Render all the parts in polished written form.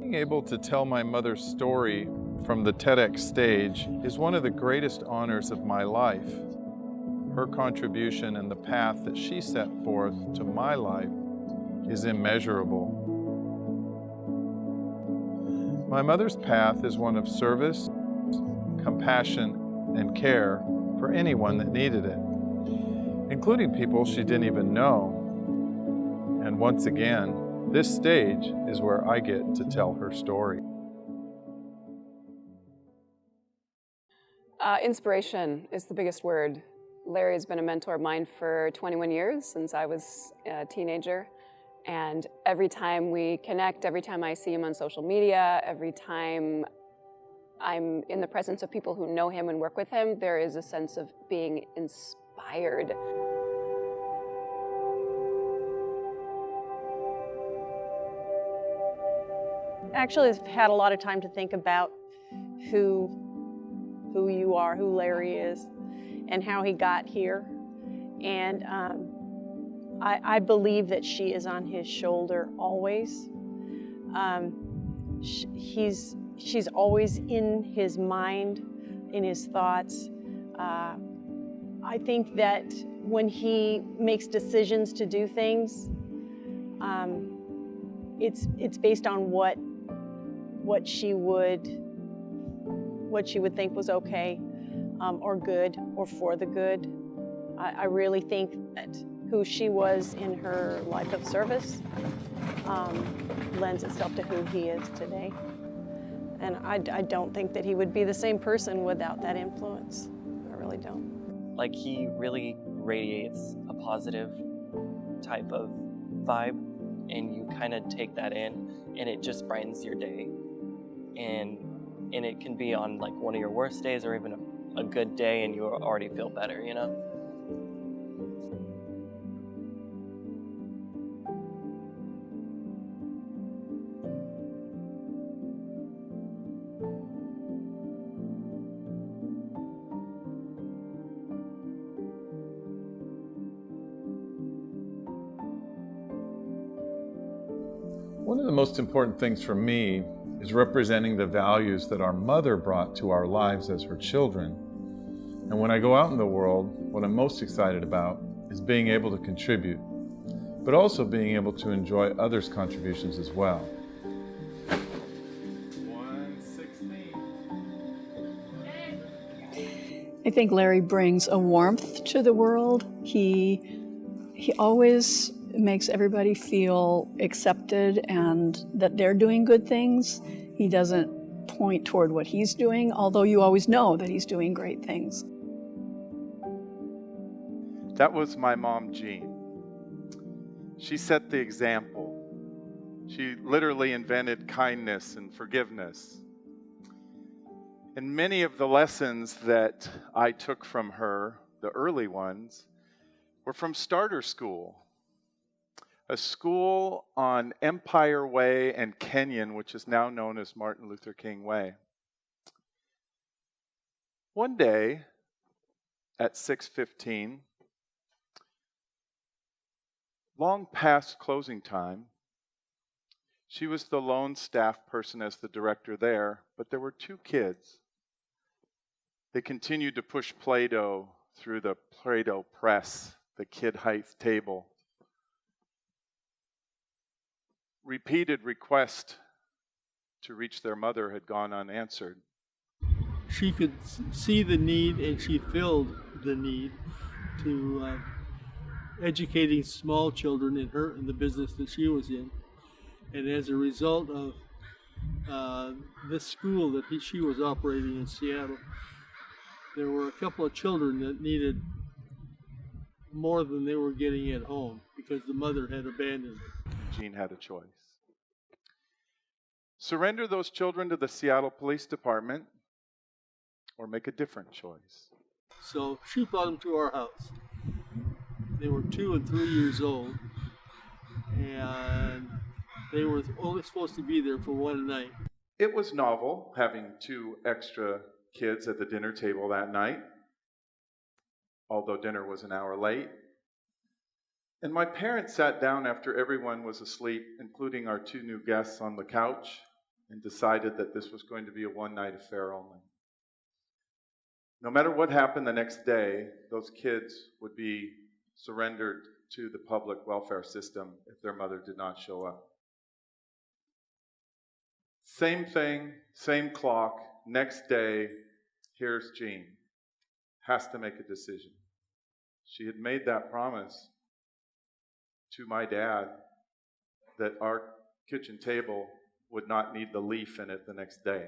Being able to tell my mother's story from the TEDx stage is one of the greatest honors of my life. Her contribution and the path that she set forth to my life is immeasurable. My mother's path is one of service, compassion, and care for anyone that needed it, including people she didn't even know. And once again, this stage is where I get to tell her story. Inspiration is the biggest word. Larry has been a mentor of mine for 21 years, since I was a teenager. And every time we connect, every time I see him on social media, every time I'm in the presence of people who know him and work with him, there is a sense of being inspired. Actually, I've had a lot of time to think about who you are, who Larry is, and how he got here. And I believe that she is on his shoulder always. She's always in his mind, in his thoughts. I think that when he makes decisions to do things, it's based on what she would think was okay, or good, or for the good. I really think that who she was in her life of service lends itself to who he is today. And I don't think that he would be the same person without that influence. I really don't. Like, he really radiates a positive type of vibe, and you kind of take that in, and it just brightens your day. And it can be on like one of your worst days, or even a good day, and you already feel better, you know? One of the most important things for me is representing the values that our mother brought to our lives as her children. And when I go out in the world, what I'm most excited about is being able to contribute, but also being able to enjoy others' contributions as well. 116. I think Larry brings a warmth to the world. He always makes everybody feel accepted and that they're doing good things. He doesn't point toward what he's doing, although you always know that he's doing great things. That was my mom, Jean. She set the example. She literally invented kindness and forgiveness. And many of the lessons that I took from her, the early ones, were from Starter School, a school on Empire Way and Kenyon, which is now known as Martin Luther King Way. One day at 6:15, long past closing time, she was the lone staff person as the director there, but there were two kids. They continued to push Play-Doh through the Play-Doh press, the kid height table. Repeated requests to reach their mother had gone unanswered. She could see the need, and she filled the need to educating small children in the business that she was in. And as a result of this school that she was operating in Seattle, there were a couple of children that needed more than they were getting at home because the mother had abandoned them. Jean had a choice. Surrender those children to the Seattle Police Department or make a different choice. So she brought them to our house. They were 2 and 3 years old, and they were only supposed to be there for one night. It was novel having 2 extra kids at the dinner table that night, although dinner was an hour late. And my parents sat down after everyone was asleep, including our 2 new guests on the couch, and decided that this was going to be a one-night affair only. No matter what happened the next day, those kids would be surrendered to the public welfare system if their mother did not show up. Same thing, same clock, next day, here's Jean. Has to make a decision. She had made that promise to my dad that our kitchen table would not need the leaf in it the next day.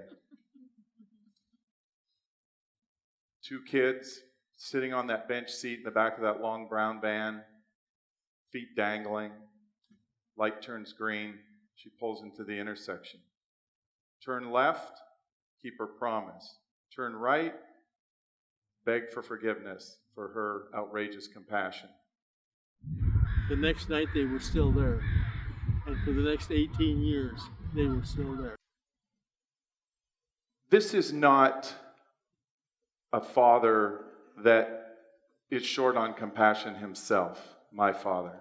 2 kids sitting on that bench seat in the back of that long brown van, feet dangling, light turns green, she pulls into the intersection. Turn left, keep her promise. Turn right, beg for forgiveness for her outrageous compassion. The next night they were still there. And for the next 18 years, they were still there. This is not a father that is short on compassion himself, my father.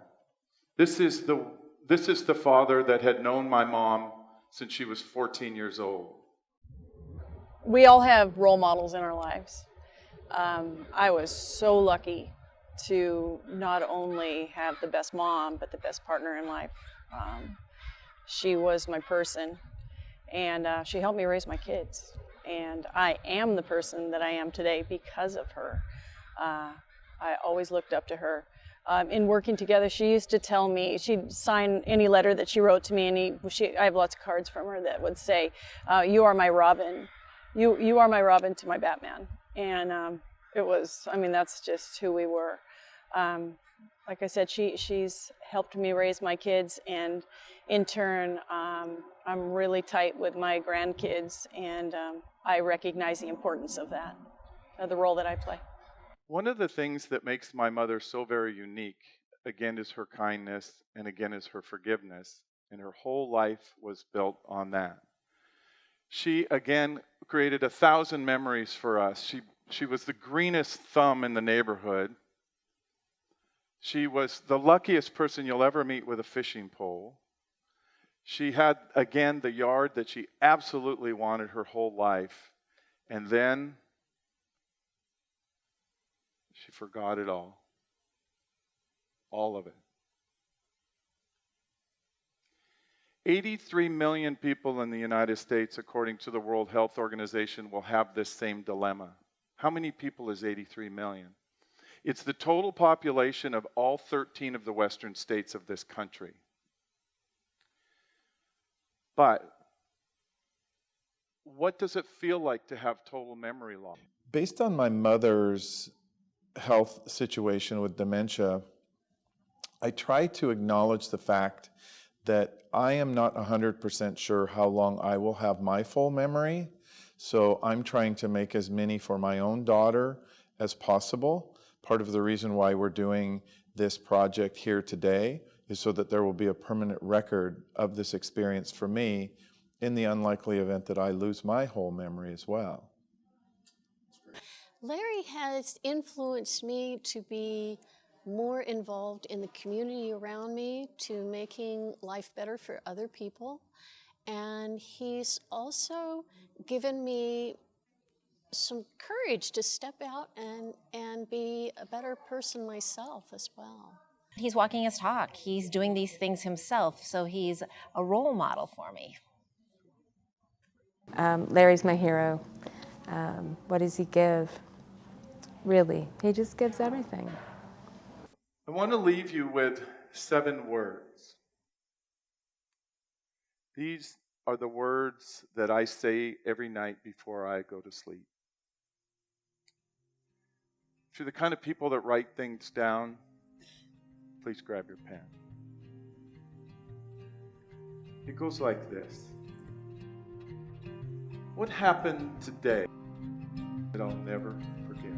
This is the father that had known my mom since she was 14 years old. We all have role models in our lives. I was so lucky to not only have the best mom, but the best partner in life. She was my person, and she helped me raise my kids. And I am the person that I am today because of her. I always looked up to her. In working together, she used to tell me, she'd sign any letter that she wrote to me, and I have lots of cards from her that would say, you are my Robin. You are my Robin to my Batman. And it was, I mean, that's just who we were. Like I said, she's helped me raise my kids, and in turn, I'm really tight with my grandkids, and I recognize the importance of that, of the role that I play. One of the things that makes my mother so very unique, again, is her kindness, and again, is her forgiveness. And her whole life was built on that. She, again, created 1,000 memories for us. She was the greenest thumb in the neighborhood. She was the luckiest person you'll ever meet with a fishing pole. She had, again, the yard that she absolutely wanted her whole life. And then she forgot it all of it. 83 million people in the United States, according to the World Health Organization, will have this same dilemma. How many people is 83 million? It's the total population of all 13 of the western states of this country. But what does it feel like to have total memory loss? Based on my mother's health situation with dementia, I try to acknowledge the fact that I am not 100% sure how long I will have my full memory. So I'm trying to make as many for my own daughter as possible. Part of the reason why we're doing this project here today is so that there will be a permanent record of this experience for me in the unlikely event that I lose my whole memory as well. Larry has influenced me to be more involved in the community around me, to making life better for other people. And he's also given me some courage to step out and be a better person myself as well. He's walking his talk. He's doing these things himself, so he's a role model for me. Larry's my hero. What does he give? Really, he just gives everything. I want to leave you with 7 words. These are the words that I say every night before I go to sleep. If you're the kind of people that write things down, please grab your pen. It goes like this. What happened today that I'll never forget?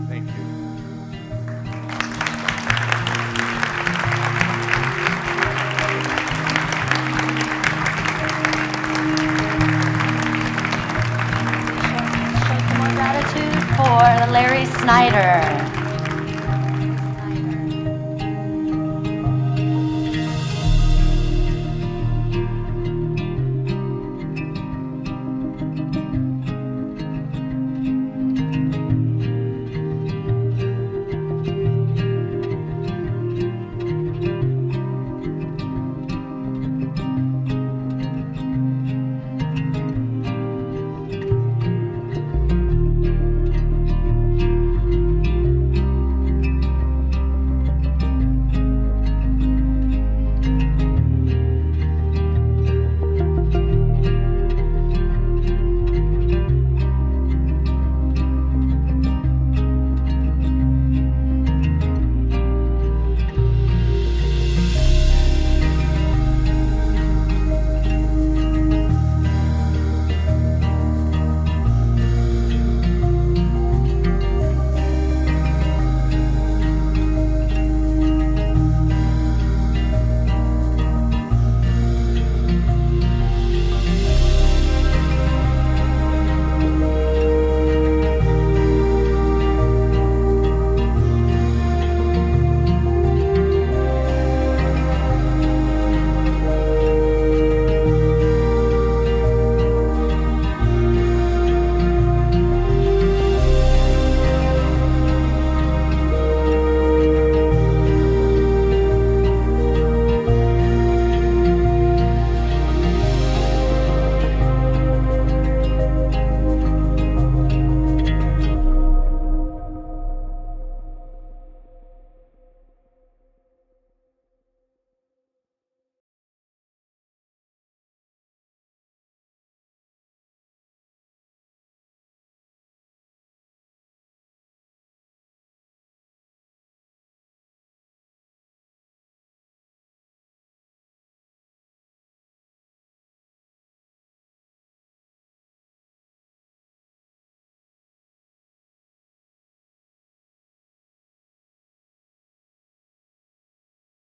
Thank you. Show some more gratitude for Larry Snyder.